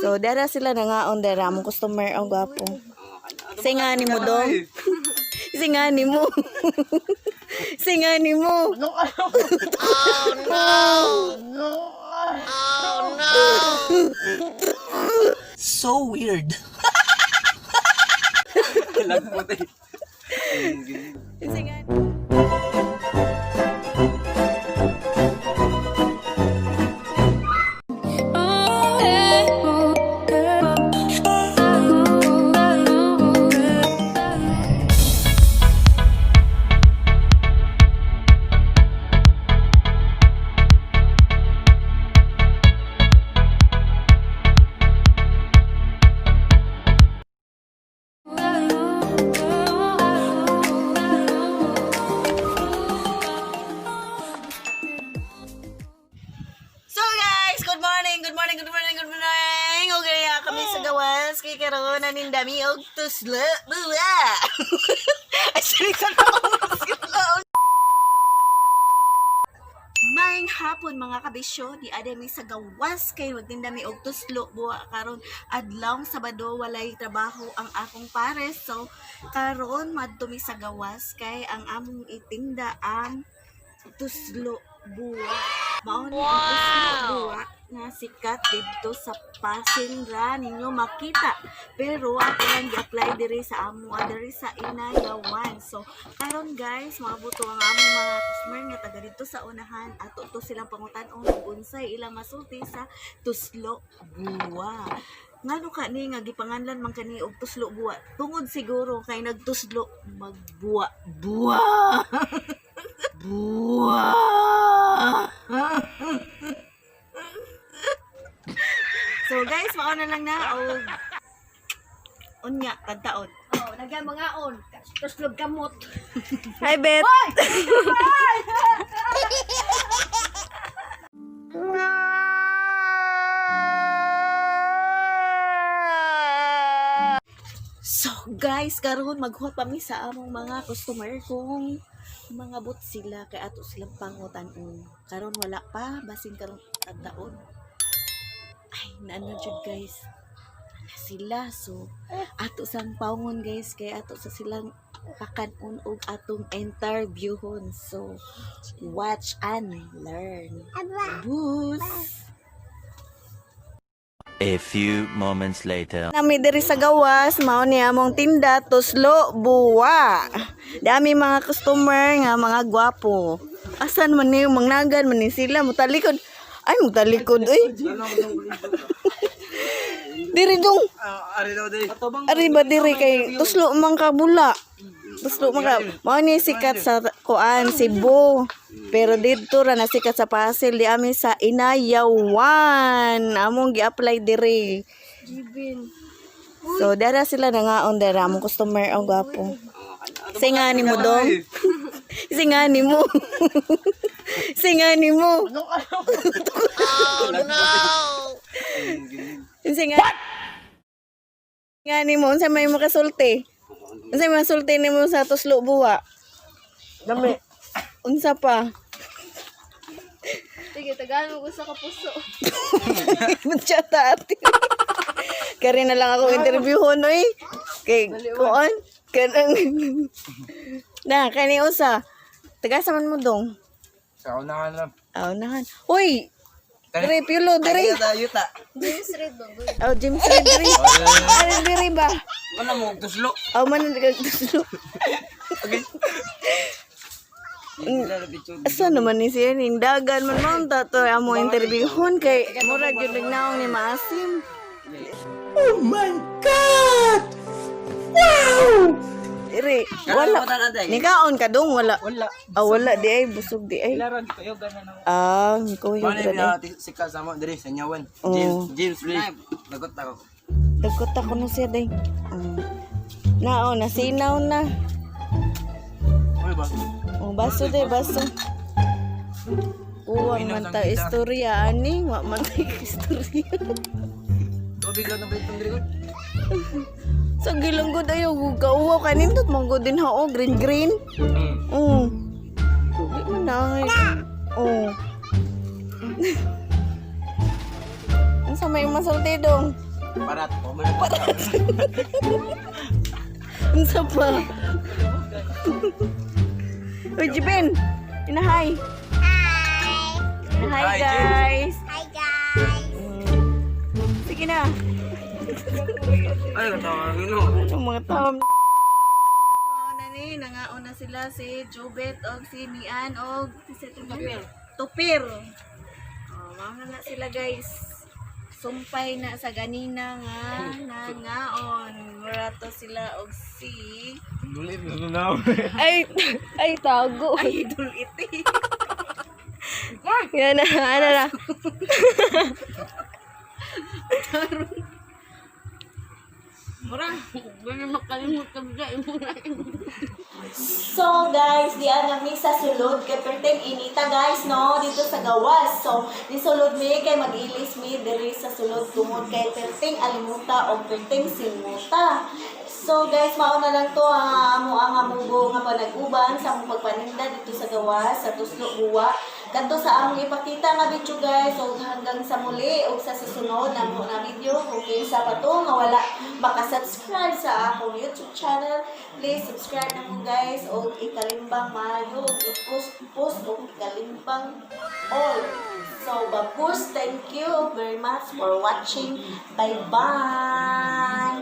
So, dara sila nangaon dara mong customer ang gwapo. Singani mo dong. Singani mo. Singani mo. So weird. Lagputi. Singani. Good morning. Okay, kami sa gawas. Kaya karoon na nindami og tuslo. Buwa! Actually, Maing hapon mga kabisyo, di adami sa gawas kay magtindami og tuslo buwa karon adlaw Sabado walay trabaho ang akong pares. So karon madtumi sa gawas kay ang among itinda ang tuslo buwa. Mao ni ang tuslo buwa nga sikat dito sa Pasinra ninyo makita. Pero ako lang gi-apply diri sa amo diri sa Inayawan. So karon guys, mabuto ang among mga customer nga taga dito sa unahan ato to silang pangutan-on kung unsay ilang masulti sa tuslo buwa. Ngano ka ni nga gipanganlan man kani og tuslo buwa? Tungod siguro kay nagtuslo magbuwa. Buwa. Buwa. So guys, mauna lang na og unya kadtaon. Oh, nagyan mga on. Tuslog kamot. Hi, Bet. So guys, karon maghuot pa mi sa among mga customer kung mga bot sila kay ato silang pangutan-on. Karon wala pa basin karon kadtaon. Ay, naano jud guys. Ana sila so ato sang paungon guys kay ato sa silang pakanon og atong interviewon. So watch and learn. Boost. A few moments later. Nami diri sa gawas, mao ni among tinda tuslo buwa. Dami mga customer nga mga gwapo. Asan man ni mangnagan man ni sila mutalikod. Ay mutalikod oy. Diri dong. Ari daw day. Ari ba diri kay tuslo man ka bula. Tuslo man ka. Mao ni sikat sa kuan Cebu. Pero dito ra na sikat sa Pasig di ami sa Inayawan. Among gi-apply diri. So dara sila nangaon dara among customer ang gwapo. Singani mo dong. Singani mo. Singani mo. Oh no. Singani mo unsa may makasulti? Unsa may masulti nimo sa tuslo buwa? Dami. Unsa pa? Sige, tagaan mo sa kapuso. Magchata ati. Kari na lang ako interview honoy. Kay kuan kanang na kani usa. Tagasa man mo dong. Sa unahan lang. Unahan. Uy. Dire pilo dire. Yuta. James Red dong. Oh, James Red dire. Ano dire ba? Wala mo tuslo. Oh, man nagtuslo. Asa naman ni siya ning dagan man mount to amo interviewon kay mura gyud nagnaong ni Maasim. Oh my God! Wow! Dire, wala. Nikaon ka dong wala. Wala. Wala di ay busog di ay. Laran kayo ganan ako. Ko yung Ano grade. yung sikal sa mo diri sa Nyawan? Oo. James Lee. Lagot ako. Dagkot ako no siya day. Nasinaw na. Ano ba? Baso day, baso. Uwang man ta istorya ani, wa man ta istorya. Tubig lang na itong diri. Sa gilanggod ayo gauwaw kanindot manggo din hao green. Oh. Di man na. Oh. Ang sa may masulti dong. Parat po. Parat. Unsa pa? Uy, Jibin! Inahay! Hi! Hi, Hi, guys! Hi guys. Sige na! Ay, katawa ng ino. Yung mga tao. So, nani, nangaon na sila si Jubet o si Mian o si Tupir. Oh, mga na sila guys. Sumpay na sa ganina nga nangaon. Murato sila og si Dulit na Ay tago. Idol iti. Yan na, ano na. Mura. Ganyan makalimutan dyan. So guys, di nami sa sulod kay perteng inita guys no dito sa gawas. So di sulod mi kay mag-ilis mi diri sa sulod tungod kay perteng alimuta o perteng simuta. So guys, mao na lang to ang amo ang amugo nga panag-uban sa among pagpaninda dito sa gawas sa Tuslo Buwa. Kadto sa among ipakita nga video guys. So hanggang sa muli o sa susunod na mo na video kung kinsa pa to nga wala maka-subscribe sa akong YouTube channel, please subscribe na mo guys o ikalimbang maayo i-post o ikalimbang all. So babus, thank you very much for watching. Bye bye.